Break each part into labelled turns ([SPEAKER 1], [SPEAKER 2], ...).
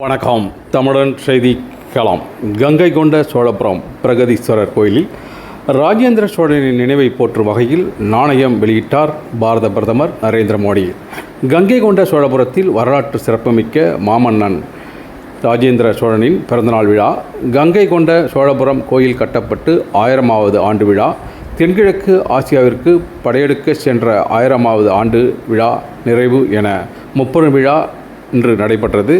[SPEAKER 1] வணக்கம். தமிழன் செய்தி களம். கங்கை கொண்ட சோழபுரம் பிரகதீஸ்வரர் கோயிலில் ராஜேந்திர சோழனின் நினைவை போற்றும் வகையில் நாணயம் வெளியிட்டார் பாரத பிரதமர் நரேந்திர மோடி. கங்கை கொண்ட சோழபுரத்தில் வரலாற்று சிறப்புமிக்க மாமன்னன் ராஜேந்திர சோழனின் பிறந்தநாள் விழா, கங்கை கொண்ட சோழபுரம் கோயில் கட்டப்பட்டு 1000வது ஆண்டு விழா, தென்கிழக்கு ஆசியாவிற்கு படையெடுக்க சென்ற 1000வது ஆண்டு விழா நிறைவு என முப்பெரும் விழா இன்று நடைபெற்றது.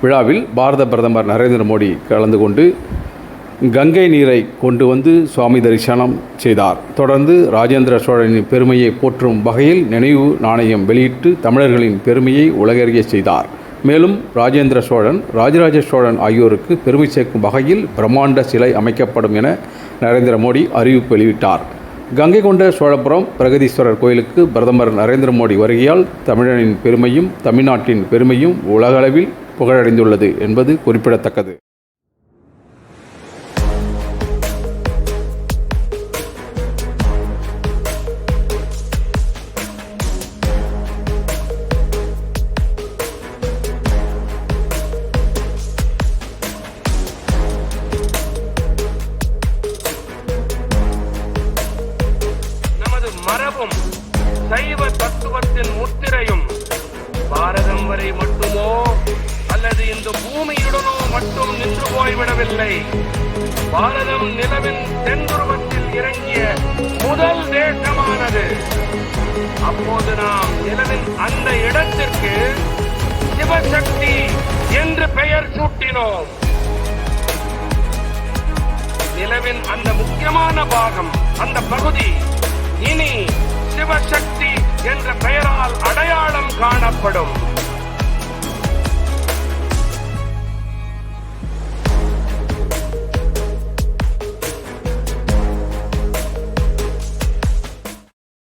[SPEAKER 1] விழாவில் பாரத பிரதமர் நரேந்திர மோடி கலந்து கொண்டு கங்கை நீரை கொண்டு வந்து சுவாமி தரிசனம் செய்தார். தொடர்ந்து ராஜேந்திர சோழனின் பெருமையை போற்றும் வகையில் நினைவு நாணயம் வெளியிட்டு தமிழர்களின் பெருமையை உலகறிய செய்தார். மேலும் ராஜேந்திர சோழன், ராஜராஜ சோழன் ஆகியோருக்கு பெருமை சேர்க்கும் வகையில் பிரம்மாண்ட சிலை அமைக்கப்படும் என நரேந்திர மோடி அறிவிப்பு வெளியிட்டார். கங்கை கொண்ட சோழபுரம் பிரகதீஸ்வரர் கோயிலுக்கு பிரதமர் நரேந்திர மோடி வருகையால் தமிழனின் பெருமையும் தமிழ்நாட்டின் பெருமையும் உலகளவில் புகழடைந்துள்ளது என்பது குறிப்பிடத்தக்கது.
[SPEAKER 2] நமது மரபும் சைவ தத்துவத்தின் முத்திரையும் பாரதம் வரை மட்டுமோ அல்லது இந்த பூமியுடனோ மட்டும் நின்று போய்விடவில்லை. பாரதம் நிலவின் தென்துருவத்தில் இறங்கிய முதல் தேசமானது. அப்போது நாம் நிலவின் அந்த இடத்திற்கு சிவசக்தி என்று பெயர் சூட்டினோம். நிலவின் அந்த முக்கியமான பாகம், அந்த பகுதி இனி சிவசக்தி என்ற பெயரால் அடையாளம் காணப்படும்.